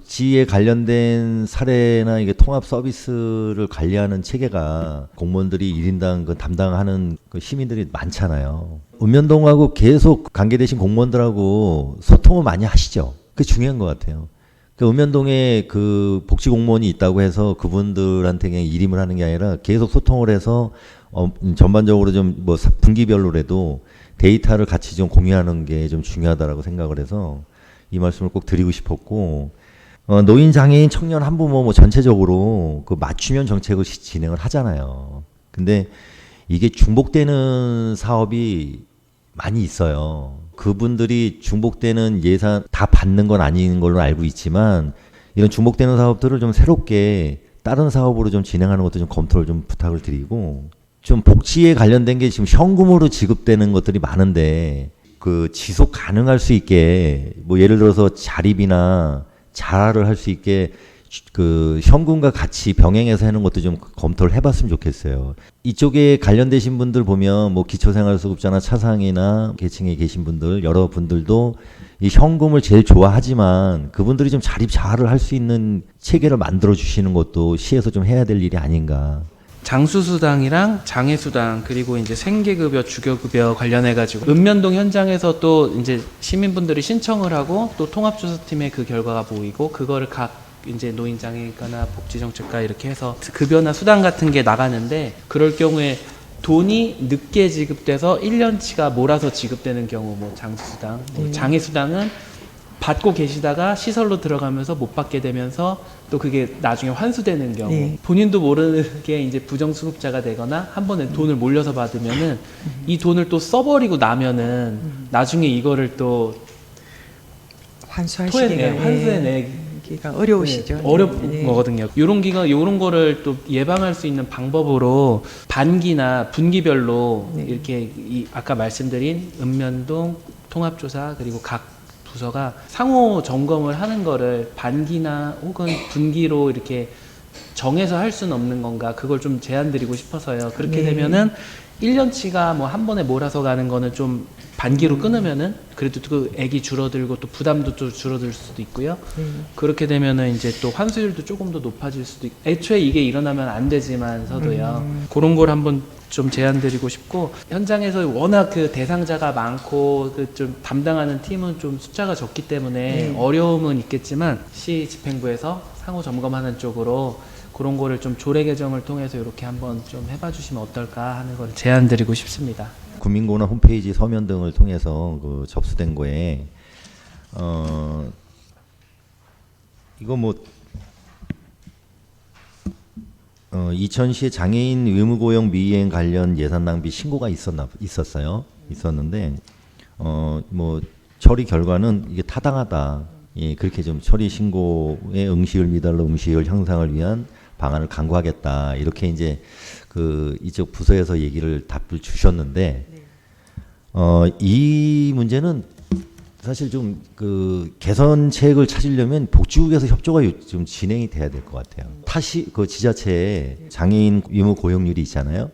복지에 관련된 사례나 이게 통합 서비스를 관리하는 체계가 공무원들이 1인당 그 담당하는 그 시민들이 많잖아요. 읍면동하고 계속 관계되신 공무원들하고 소통을 많이 하시죠. 그게 중요한 것 같아요. 그 읍면동에 그 복지 공무원이 있다고 해서 그분들한테 그냥 일임을 하는 게 아니라 계속 소통을 해서 전반적으로 좀 뭐 분기별로라도 데이터를 같이 좀 공유하는 게 좀 중요하다라고 생각을 해서 이 말씀을 꼭 드리고 싶었고, 노인, 장애인, 청년, 한부모 뭐 전체적으로 그 맞춤형 정책을 진행을 하잖아요. 근데 이게 중복되는 사업이 많이 있어요. 그분들이 중복되는 예산 다 받는 건 아닌 걸로 알고 있지만 이런 중복되는 사업들을 좀 새롭게 다른 사업으로 좀 진행하는 것도 좀 검토를 좀 부탁을 드리고, 좀 복지에 관련된 게 지금 현금으로 지급되는 것들이 많은데 그 지속 가능할 수 있게 뭐 예를 들어서 자립이나 자활을 할 수 있게 그 현금과 같이 병행해서 하는 것도 좀 검토를 해봤으면 좋겠어요. 이쪽에 관련되신 분들 보면 뭐 기초생활수급자나 차상이나 계층에 계신 분들 여러 분들도 이 현금을 제일 좋아하지만 그분들이 좀 자립 자활을 할 수 있는 체계를 만들어 주시는 것도 시에서 좀 해야 될 일이 아닌가. 장수수당이랑 장애수당 그리고 이제 생계급여, 주교급여 관련해가지고 읍면동 현장에서 또 이제 시민분들이 신청을 하고 또 통합조사팀의 그 결과가 보이고 그거를 각 이제 노인장애인과나 복지정책과 이렇게 해서 급여나 수당 같은 게 나가는데 그럴 경우에 돈이 늦게 지급돼서 1년치가 몰아서 지급되는 경우 뭐 장수수당, 뭐 장애수당은 받고 계시다가 시설로 들어가면서 못 받게 되면서 또 그게 나중에 환수되는 경우 본인도 모르게 이제 부정수급자가 되거나 한 번에 돈을 몰려서 받으면은 이 돈을 또 써버리고 나면은 나중에 이거를 또 환수해내기가 어려우시죠. 어려운 거거든요. 요런 거를 또 예방할 수 있는 방법으로 반기나 분기별로 이렇게 아까 말씀드린 읍면동 통합조사 그리고 각 부서가 상호 점검을 하는 거를 반기나 혹은 분기로 이렇게 정해서 할 수는 없는 건가 그걸 좀 제안 드리고 싶어서요. 그렇게 되면은 1년치가 뭐 한 번에 몰아서 가는 거는 좀 반기로 끊으면은 그래도 그 액이 줄어들고 또 부담도 좀 줄어들 수도 있고요. 그렇게 되면은 이제 또 환수율도 조금 더 높아질 수도 있고 애초에 이게 일어나면 안 되지만서도요. 그런 걸 한번 좀 제안드리고 싶고 현장에서 워낙 그 대상자가 많고 그 좀 담당하는 팀은 좀 숫자가 적기 때문에 어려움은 있겠지만 시 집행부에서 상호 점검하는 쪽으로 그런 거를 좀 조례 개정을 통해서 이렇게 한번 좀 해봐 주시면 어떨까 하는 걸 제안드리고 싶습니다. 국민고나 홈페이지 서면 등을 통해서 그 접수된 거에 이거 뭐 이천시에 장애인 의무고용 미이행 관련 예산 낭비 신고가 있었는데 뭐 처리 결과는 이게 타당하다. 예, 그렇게 좀 처리 신고의 응시율 미달로 응시율 향상을 위한 방안을 강구하겠다. 이렇게 이제 그 이쪽 부서에서 얘기를 답을 주셨는데 이 문제는 사실 좀 그 개선책을 찾으려면 복지국에서 협조가 좀 진행이 돼야 될 것 같아요. 그 지자체에 장애인 의무 고용률이 있잖아요.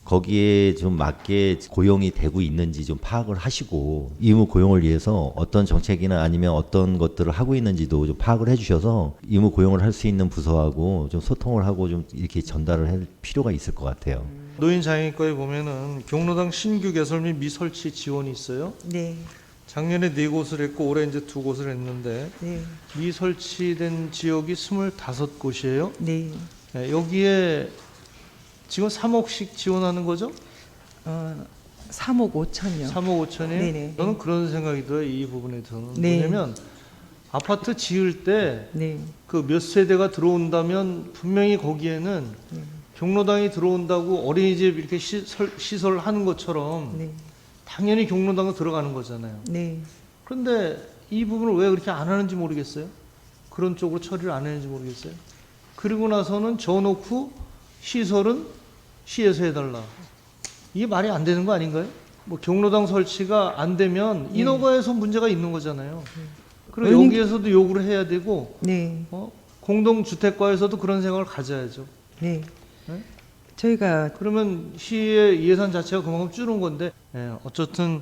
거기에 좀 맞게 고용이 되고 있는지 좀 파악을 하시고 의무 고용을 위해서 어떤 정책이나 아니면 어떤 것들을 하고 있는지도 좀 파악을 해주셔서 의무 고용을 할 수 있는 부서하고 좀 소통을 하고 좀 이렇게 전달을 할 필요가 있을 것 같아요. 노인장애인과에 보면은 경로당 신규 개설 및 미설치 지원이 있어요. 네. 작년에 4곳을 했고 올해 이제 2곳을 했는데 미설치된 지역이 25곳이에요. 네. 여기에 지금 3억씩 지원하는 거죠? 3억 5천요. 3억 5천이요? 네네. 저는 그런 생각이 들어요. 이 부분에 저는. 네. 왜냐면 아파트 지을 때 네. 그 몇 세대가 들어온다면 분명히 거기에는 경로당이 들어온다고 어린이집 이렇게 시설 하는 것처럼 당연히 경로당도 들어가는 거잖아요. 네. 그런데 이 부분을 왜 그렇게 안 하는지 모르겠어요. 그런 쪽으로 처리를 안 하는지 모르겠어요. 그리고 나서는 져놓고 시설은 시에서 해달라. 이게 말이 안 되는 거 아닌가요? 뭐 경로당 설치가 안 되면 인허가에서 문제가 있는 거잖아요. 그리고 여기에서도 요구를 해야 되고 공동주택과에서도 그런 생각을 가져야죠. 네. 네? 저희가 그러면 시의 예산 자체가 그만큼 줄은 건데 어쨌든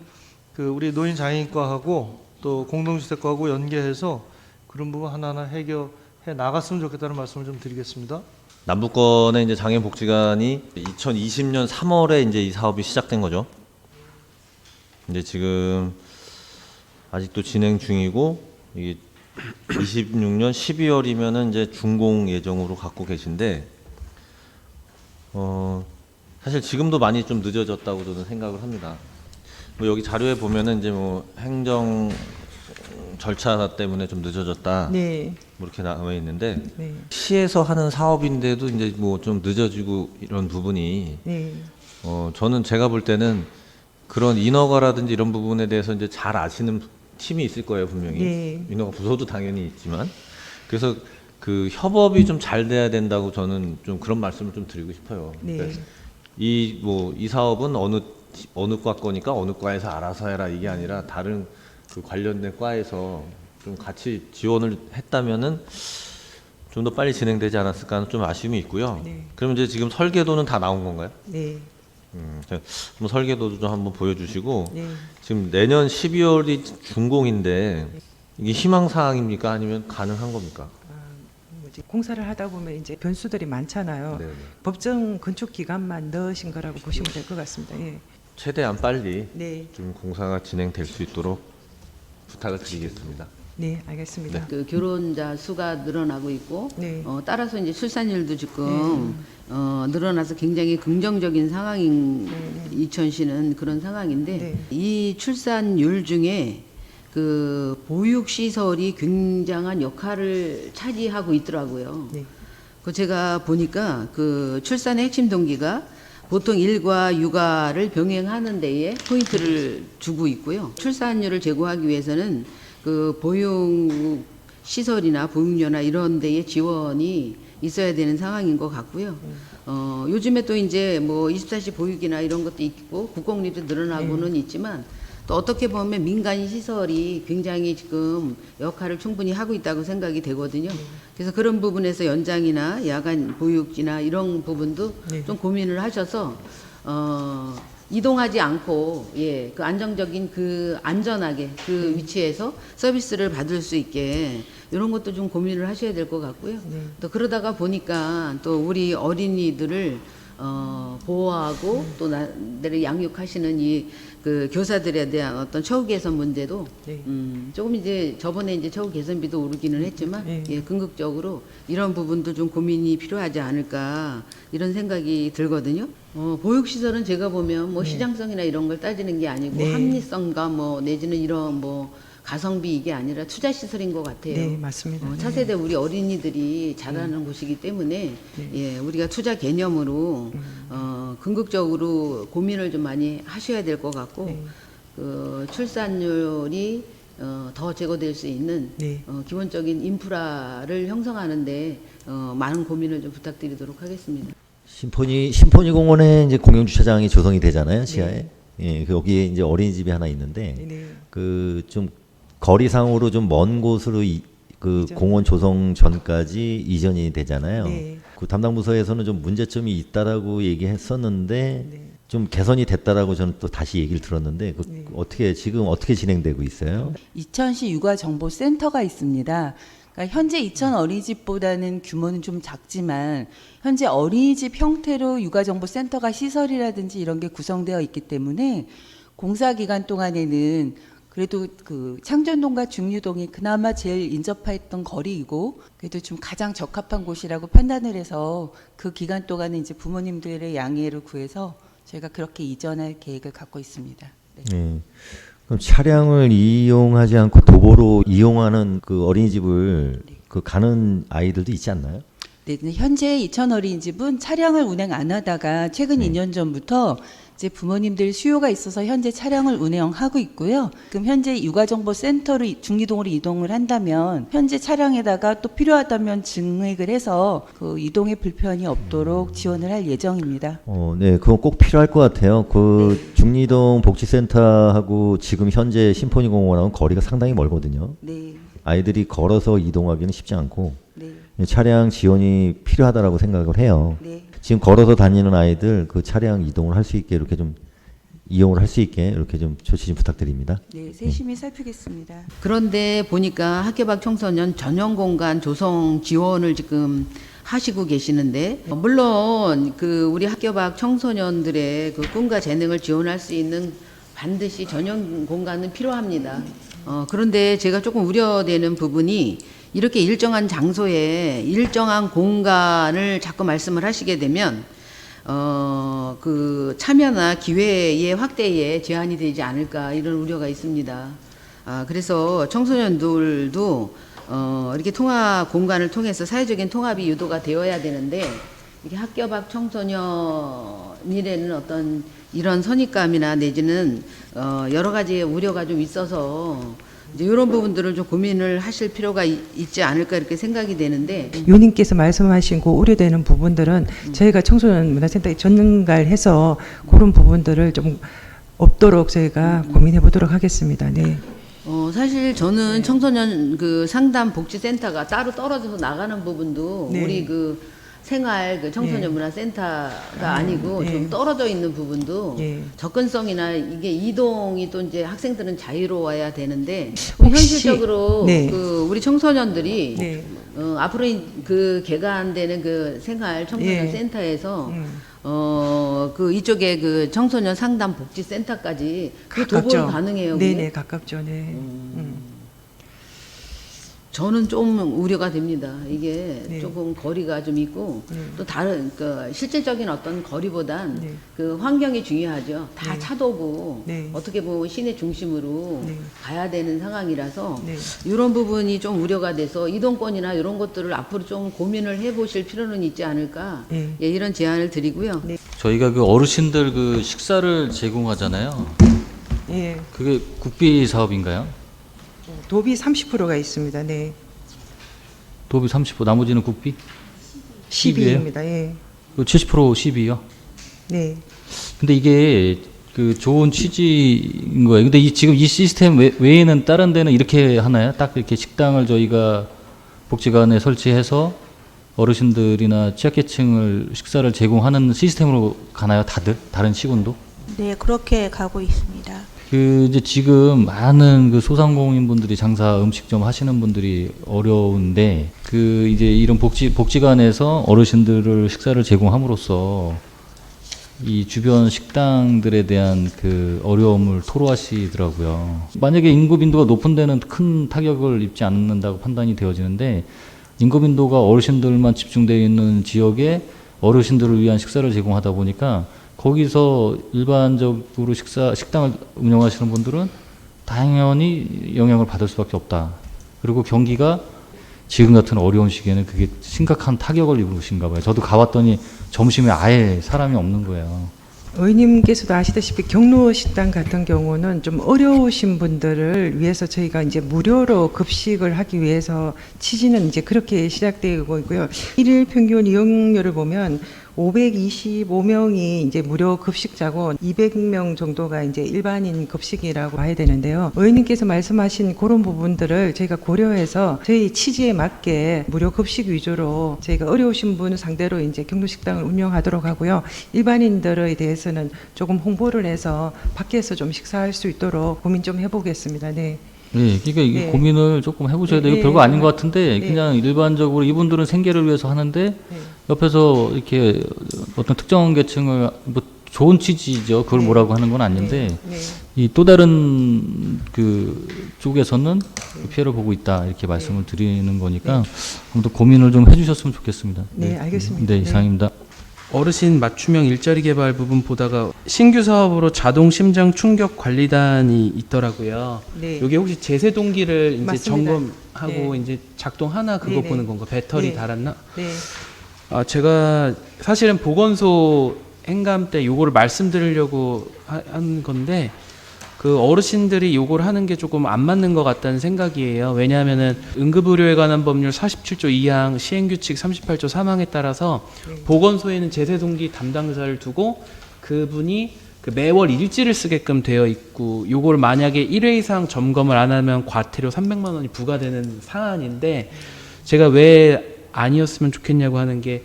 그 우리 노인장애인과하고 또 공동주택과하고 연계해서 그런 부분 하나하나 해결해 나갔으면 좋겠다는 말씀을 좀 드리겠습니다. 남부권의 이제 장애복지관이 2020년 3월에 이제 이 사업이 시작된 거죠. 이제 지금 아직도 진행 중이고 이게 26년 12월이면은 이제 준공 예정으로 갖고 계신데 사실 지금도 많이 좀 늦어졌다고 저는 생각을 합니다. 뭐 여기 자료에 보면은 이제 뭐 행정 절차 때문에 좀 늦어졌다. 네. 뭐 이렇게 나와 있는데 네. 시에서 하는 사업인데도 이제 뭐 좀 늦어지고 이런 부분이 네. 저는 제가 볼 때는 그런 인허가라든지 이런 부분에 대해서 이제 잘 아시는 팀이 있을 거예요, 분명히. 네. 인허가 부서도 당연히 있지만. 그래서 그 협업이 좀 잘 돼야 된다고 저는 좀 그런 말씀을 좀 드리고 싶어요. 네. 그러니까 이 사업은 어느 과 거니까 어느 과에서 알아서 해라 이게 아니라 다른 그 관련된 과에서 좀 같이 지원을 했다면은 좀 더 빨리 진행되지 않았을까 하는 좀 아쉬움이 있고요. 네. 그럼 이제 지금 설계도는 다 나온 건가요? 네. 한번 설계도도 좀 한번 보여주시고 네. 지금 내년 12월이 준공인데 이게 희망 사항입니까 아니면 가능한 겁니까? 공사를 하다 보면 이제 변수들이 많잖아요. 네네. 법정 건축 기간만 넣으신 거라고 보시면 될 것 같습니다. 예. 최대한 빨리 네. 좀 공사가 진행될 수 있도록 부탁을 드리겠습니다. 네, 알겠습니다. 그 결혼자 수가 늘어나고 있고 네. 따라서 이제 출산율도 지금 늘어나서 굉장히 긍정적인 상황인 이천시는 그런 상황인데 네. 이 출산율 중에 그 보육 시설이 굉장한 역할을 차지하고 있더라고요. 네. 그 제가 보니까 그 출산의 핵심 동기가 보통 일과 육아를 병행하는 데에 포인트를 주고 있고요. 출산율을 제고하기 위해서는 그 보육 시설이나 보육료나 이런 데에 지원이 있어야 되는 상황인 것 같고요. 요즘에 또 이제 뭐 24시 보육이나 이런 것도 있고 국공립도 늘어나고는 있지만 또 어떻게 보면 민간 시설이 굉장히 지금 역할을 충분히 하고 있다고 생각이 되거든요. 그래서 그런 부분에서 연장이나 야간 보육이나 이런 부분도 네. 좀 고민을 하셔서 이동하지 않고 그 안정적인 그 안전하게 그 위치에서 서비스를 받을 수 있게 이런 것도 좀 고민을 하셔야 될 것 같고요. 네. 또 그러다가 보니까 또 우리 어린이들을 보호하고 또 나를 양육하시는 이 그 교사들에 대한 어떤 처우 개선 문제도 네. 조금 이제 저번에 이제 처우 개선비도 오르기는 했지만 네. 궁극적으로 이런 부분도 좀 고민이 필요하지 않을까 이런 생각이 들거든요. 보육시설은 제가 보면 뭐 시장성이나 이런 걸 따지는 게 아니고 네. 합리성과 뭐 내지는 이런 뭐 가성비 이게 아니라 투자 시설인 것 같아요. 네, 맞습니다. 차세대 우리 어린이들이 자라는 곳이기 때문에 우리가 투자 개념으로 궁극적으로 고민을 좀 많이 하셔야 될 것 같고 네. 그 출산율이 더 제고될 수 있는 네. 기본적인 인프라를 형성하는데 많은 고민을 좀 부탁드리도록 하겠습니다. 심포니 공원에 이제 공영 주차장이 조성이 되잖아요, 지하에. 예, 여기에 이제 어린이집이 하나 있는데 네. 그 좀 거리상으로 좀 먼 곳으로 그 이전. 공원 조성 전까지 이전이 되잖아요. 네. 그 담당 부서에서는 좀 문제점이 있다라고 얘기했었는데 네. 좀 개선이 됐다라고 저는 또 다시 얘기를 들었는데 그 지금 어떻게 진행되고 있어요? 이천시 육아정보센터가 있습니다. 그러니까 현재 이천 어린이집보다는 규모는 좀 작지만 현재 어린이집 형태로 육아정보센터가 시설이라든지 이런 게 구성되어 있기 때문에 공사 기간 동안에는 그래도 그 창전동과 중류동이 그나마 제일 인접했던 거리이고 그래도 좀 가장 적합한 곳이라고 판단을 해서 그 기간 동안은 이제 부모님들의 양해를 구해서 저희가 그렇게 이전할 계획을 갖고 있습니다. 네. 네. 그럼 차량을 이용하지 않고 도보로 이용하는 그 어린이집을 그 가는 아이들도 있지 않나요? 네, 현재 이천 어린이집은 차량을 운행 안 하다가 최근 2년 전부터 이제 부모님들 수요가 있어서 현재 차량을 운행하고 있고요. 그럼 현재 육아정보센터로 중리동으로 이동을 한다면 현재 차량에다가 또 필요하다면 증액을 해서 그 이동에 불편이 없도록 지원을 할 예정입니다. 네, 그건 꼭 필요할 것 같아요. 그 중리동 복지센터하고 지금 현재 심포니 공원하고 거리가 상당히 멀거든요. 네, 아이들이 걸어서 이동하기는 쉽지 않고 네, 차량 지원이 필요하다라고 생각을 해요. 네. 지금 걸어서 다니는 아이들 그 차량 이동을 할 수 있게 이렇게 좀 이용을 할 수 있게 이렇게 좀 조치 좀 부탁드립니다. 네, 세심히 살피겠습니다. 그런데 보니까 학교 밖 청소년 전용 공간 조성 지원을 지금 하시고 계시는데, 물론 그 우리 학교 밖 청소년들의 그 꿈과 재능을 지원할 수 있는 반드시 전용 공간은 필요합니다. 그런데 제가 조금 우려되는 부분이, 이렇게 일정한 장소에 일정한 공간을 자꾸 말씀을 하시게 되면 그 참여나 기회의 확대에 제한이 되지 않을까, 이런 우려가 있습니다. 그래서 청소년들도 이렇게 통합 공간을 통해서 사회적인 통합이 유도가 되어야 되는데, 이게 학교 밖 청소년이라는 어떤 이런 선입감이나 내지는 여러 가지의 우려가 좀 있어서 이제 이런 부분들을 좀 고민을 하실 필요가 있지 않을까, 이렇게 생각이 되는데. 유님께서 말씀하신 그 우려되는 부분들은 저희가 청소년 문화센터에 전가해서 그런 부분들을 좀 없도록 저희가 고민해 보도록 하겠습니다. 네. 사실 저는 청소년 그 상담 복지센터가 따로 떨어져서 나가는 부분도 네. 우리 그 생활 그 청소년 네. 문화센터가 아니고 네. 좀 떨어져 있는 부분도 네. 접근성이나 이게 이동이 또 이제 학생들은 자유로워야 되는데, 혹시- 현실적으로 네. 그 우리 청소년들이 네. 앞으로 그 개관되는 그 생활 청소년 예. 센터에서 그 이쪽에 그 청소년 상담 복지센터까지 그 도보는 가깝죠. 가능해요. 그게? 네네, 가깝죠. 네. 저는 좀 우려가 됩니다. 이게 네. 조금 거리가 좀 있고, 네. 또 다른 그 실질적인 어떤 거리보단 네. 그 환경이 중요하죠. 다 네. 차도고 네. 어떻게 보면 시내 중심으로 네. 가야 되는 상황이라서 네. 이런 부분이 좀 우려가 돼서 이동권이나 이런 것들을 앞으로 좀 고민을 해보실 필요는 있지 않을까, 네. 예, 이런 제안을 드리고요. 네. 저희가 그 어르신들 그 식사를 제공하잖아요. 예. 그게 국비 사업인가요? 도비 30%가 있습니다. 네. 도비 30%, 나머지는 국비? 12입니다. 예. 그 70% 12요. 네. 근데 이게 그 좋은 취지인 거예요. 근데 지금 이 시스템 외에는 다른 데는 이렇게 하나요? 딱 이렇게 식당을 저희가 복지관에 설치해서 어르신들이나 취약계층을 식사를 제공하는 시스템으로 가나요? 다른 시군도? 네, 그렇게 가고 있습니다. 그 이제 지금 많은 그 소상공인분들이 장사 음식점 하시는 분들이 어려운데, 그 이제 이런 복지관에서 어르신들을 식사를 제공함으로써 이 주변 식당들에 대한 그 어려움을 토로하시더라고요. 만약에 인구 빈도가 높은 데는 큰 타격을 입지 않는다고 판단이 되어지는데, 인구 빈도가 어르신들만 집중되어 있는 지역에 어르신들을 위한 식사를 제공하다 보니까 거기서 일반적으로 식당을 운영하시는 분들은 당연히 영향을 받을 수밖에 없다. 그리고 경기가 지금 같은 어려운 시기에는 그게 심각한 타격을 입으신가 봐요. 저도 가봤더니 점심에 아예 사람이 없는 거예요. 의원님께서도 아시다시피 경로 식당 같은 경우는 좀 어려우신 분들을 위해서 저희가 이제 무료로 급식을 하기 위해서 취지는 이제 그렇게 시작되고 있고요. 일일 평균 이용료를 보면 525명이 이제 무료 급식자고 200명 정도가 이제 일반인 급식이라고 봐야 되는데요. 의원님께서 말씀하신 그런 부분들을 저희가 고려해서 저희 취지에 맞게 무료 급식 위주로 저희가 어려우신 분을 상대로 이제 경로식당을 운영하도록 하고요. 일반인들에 대해서는 조금 홍보를 해서 밖에서 좀 식사할 수 있도록 고민 좀 해보겠습니다. 네. 네, 그러니까 이게 네. 고민을 조금 해보셔야 돼요. 네, 이거 별거 아닌 것 같은데 네. 그냥 일반적으로 이분들은 생계를 위해서 하는데 네. 옆에서 이렇게 어떤 특정 계층을 뭐 좋은 취지죠. 그걸 네. 뭐라고 하는 건 아닌데 네. 이 또 다른 그 쪽에서는 피해를 보고 있다 이렇게 말씀을 드리는 거니까 아무튼 고민을 좀 해주셨으면 좋겠습니다. 네, 알겠습니다. 네, 네. 이상입니다. 어르신 맞춤형 일자리 개발 부분 보다가 신규 사업으로 자동 심장 충격 관리단이 있더라고요. 네. 이게 혹시 제세 동기를 이제 맞습니다. 점검하고 네. 이제 작동하나 그거 네네. 보는 건가? 배터리 네. 달았나? 네. 제가 사실은 보건소 행감 때 요거를 말씀드리려고 한 건데, 그 어르신들이 요걸 하는 게 조금 안 맞는 것 같다는 생각이에요. 왜냐하면은 응급의료에 관한 법률 47조 2항 시행규칙 38조 3항에 따라서 보건소에는 제세동기 담당자를 두고 그분이 그 매월 일지를 쓰게끔 되어 있고, 요걸 만약에 1회 이상 점검을 안 하면 과태료 300만 원이 부과되는 사안인데, 제가 왜 아니었으면 좋겠냐고 하는 게,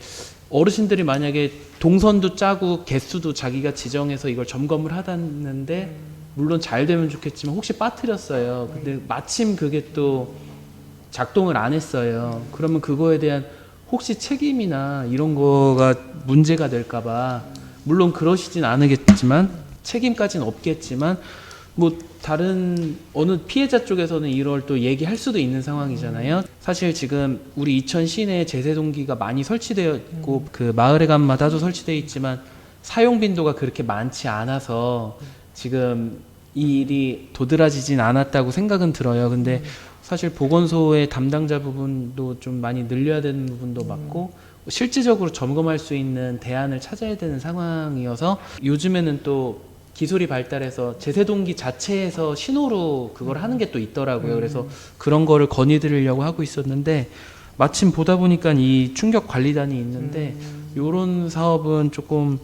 어르신들이 만약에 동선도 짜고 개수도 자기가 지정해서 이걸 점검을 하다는데 물론 잘 되면 좋겠지만 혹시 빠뜨렸어요. 근데 마침 그게 또 작동을 안 했어요. 그러면 그거에 대한 혹시 책임이나 이런 거가 문제가 될까봐 물론 그러시진 않으겠지만 책임까지는 없겠지만 뭐 다른 어느 피해자 쪽에서는 이걸 또 얘기할 수도 있는 상황이잖아요. 사실 지금 우리 이천 시내에 제세동기가 많이 설치되어 있고 그 마을에 간마다도 설치되어 있지만 사용 빈도가 그렇게 많지 않아서 지금 이 일이 도드라지진 않았다고 생각은 들어요. 근데 사실 보건소의 담당자 부분도 좀 많이 늘려야 되는 부분도 맞고 실질적으로 점검할 수 있는 대안을 찾아야 되는 상황이어서 요즘에는 또 기술이 발달해서 제세동기 자체에서 신호로 그걸 하는 게 또 있더라고요. 그래서 그런 거를 건의드리려고 하고 있었는데 마침 보다 보니까 이 충격 관리단이 있는데 요런 사업은 조금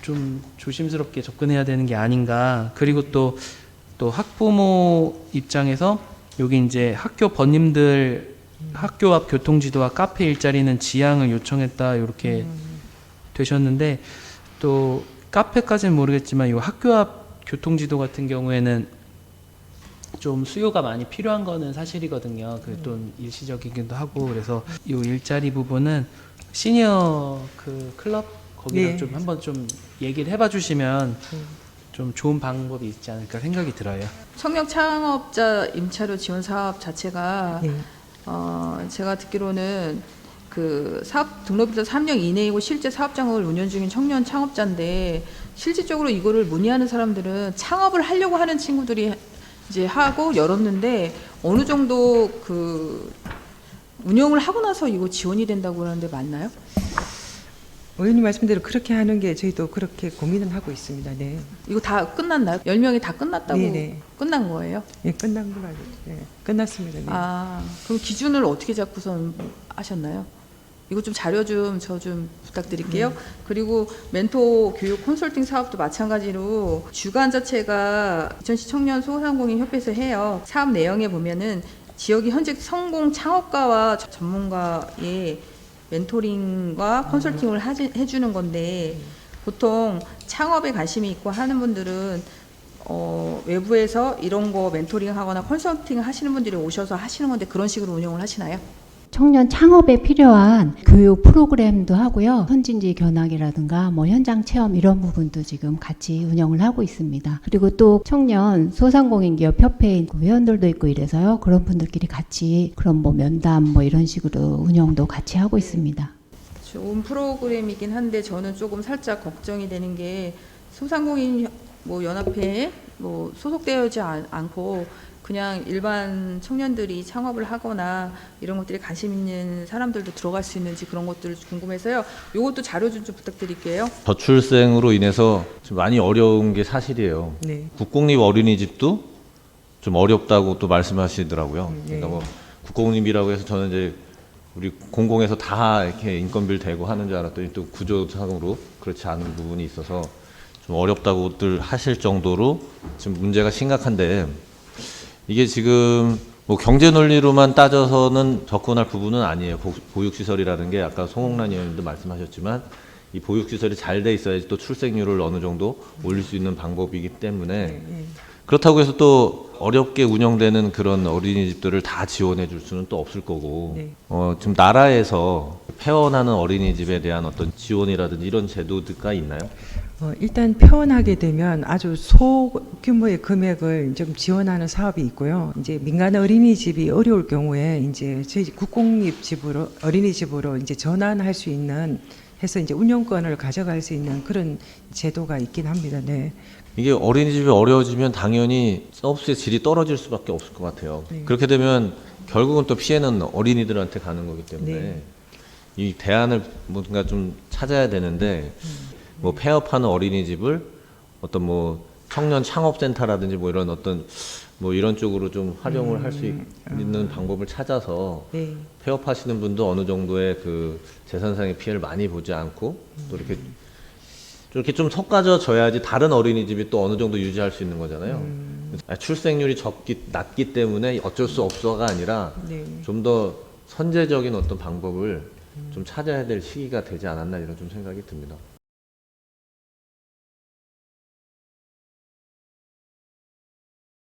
좀 조심스럽게 접근해야 되는 게 아닌가. 그리고 또 학부모 입장에서 여기 이제 학교 번님들 학교 앞 교통지도와 카페 일자리는 지양을 요청했다 이렇게 되셨는데 또 카페까지는 모르겠지만 이 학교 앞 교통지도 같은 경우에는 좀 수요가 많이 필요한 거는 사실이거든요. 그 또 일시적이기도 하고 그래서 이 일자리 부분은 시니어 그 클럽 거기랑 네. 좀 한번 좀 얘기를 해봐 주시면 좀 좋은 방법이 있지 않을까 생각이 들어요. 청년 창업자 임차료 지원 사업 자체가 네. 제가 듣기로는 그 사업 등록일자 3년 이내이고 실제 사업 장을 운영 중인 청년 창업자인데 실질적으로 이거를 문의하는 사람들은 창업을 하려고 하는 친구들이 이제 하고 열었는데 어느 정도 그 운영을 하고 나서 이거 지원이 된다고 하는데 맞나요? 의원님 말씀대로 그렇게 하는 게 저희도 그렇게 고민은 하고 있습니다. 네. 이거 다 끝났나요? 10명이 다 끝났다고 네네. 끝난 거예요? 예, 끝난 걸로 알고 있어요. 네, 끝났습니다. 네. 아, 그럼 기준을 어떻게 잡고선 하셨나요? 이거 좀 자료 좀 저 좀 부탁드릴게요. 그리고 멘토 교육 컨설팅 사업도 마찬가지로 주관 자체가 이천시 청년 소상공인 협회에서 해요. 사업 내용에 보면은 지역이 현재 성공 창업가와 전문가의 멘토링과 컨설팅을 해주는 건데 보통 창업에 관심이 있고 하는 분들은 외부에서 이런 거 멘토링 하거나 컨설팅 하시는 분들이 오셔서 하시는 건데 그런 식으로 운영을 하시나요? 청년 창업에 필요한 교육 프로그램도 하고요. 선진지 견학이라든가 뭐 현장 체험 이런 부분도 지금 같이 운영을 하고 있습니다. 그리고 또 청년 소상공인기업 협회의 회원들도 있고 이래서요. 그런 분들끼리 같이 그런 뭐 면담 뭐 이런 식으로 운영도 같이 하고 있습니다. 좋은 프로그램이긴 한데 저는 조금 살짝 걱정이 되는 게 소상공인 뭐 연합회에 뭐 소속되어지 않고 그냥 일반 청년들이 창업을 하거나 이런 것들에 관심 있는 사람들도 들어갈 수 있는지 그런 것들을 궁금해서요. 이것도 자료 좀 부탁드릴게요. 저출생으로 인해서 좀 많이 어려운 게 사실이에요. 네. 국공립 어린이집도 좀 어렵다고 또 말씀하시더라고요. 네. 그러니까 뭐 국공립이라고 해서 저는 이제 우리 공공에서 다 이렇게 인건비를 대고 하는 줄 알았더니 또 구조상으로 그렇지 않은 부분이 있어서 좀 어렵다고들 하실 정도로 지금 문제가 심각한데 이게 지금 뭐 경제 논리로만 따져서는 접근할 부분은 아니에요. 보육시설이라는 게 아까 송홍란 의원님도 말씀하셨지만 이 보육시설이 잘 돼 있어야지 또 출생률을 어느 정도 올릴 수 있는 방법이기 때문에 그렇다고 해서 또 어렵게 운영되는 그런 어린이집들을 다 지원해 줄 수는 또 없을 거고 네. 지금 나라에서 폐원하는 어린이집에 대한 어떤 지원이라든지 이런 제도가 있나요? 일단 폐원하게 되면 아주 소규모의 금액을 좀 지원하는 사업이 있고요. 이제 민간 어린이집이 어려울 경우에 이제 저희 국공립집으로 어린이집으로 이제 전환할 수 있는 해서 이제 운영권을 가져갈 수 있는 그런 제도가 있긴 합니다. 네. 이게 어린이집이 어려워지면 당연히 서비스의 질이 떨어질 수밖에 없을 것 같아요. 네. 그렇게 되면 결국은 또 피해는 어린이들한테 가는 거기 때문에 네. 이 대안을 뭔가 좀 찾아야 되는데 뭐 폐업하는 어린이집을 어떤 뭐 청년 창업센터라든지 뭐 이런 어떤 뭐 이런 쪽으로 좀 활용을 할 수 있는 방법을 찾아서 네. 폐업하시는 분도 어느 정도의 그 재산상의 피해를 많이 보지 않고 또 이렇게 좀 섞어져야지 다른 어린이집이 또 어느 정도 유지할 수 있는 거잖아요. 출생률이 낮기 때문에 어쩔 수 없어가 아니라 네. 좀 더 선제적인 어떤 방법을 좀 찾아야 될 시기가 되지 않았나 이런 좀 생각이 듭니다.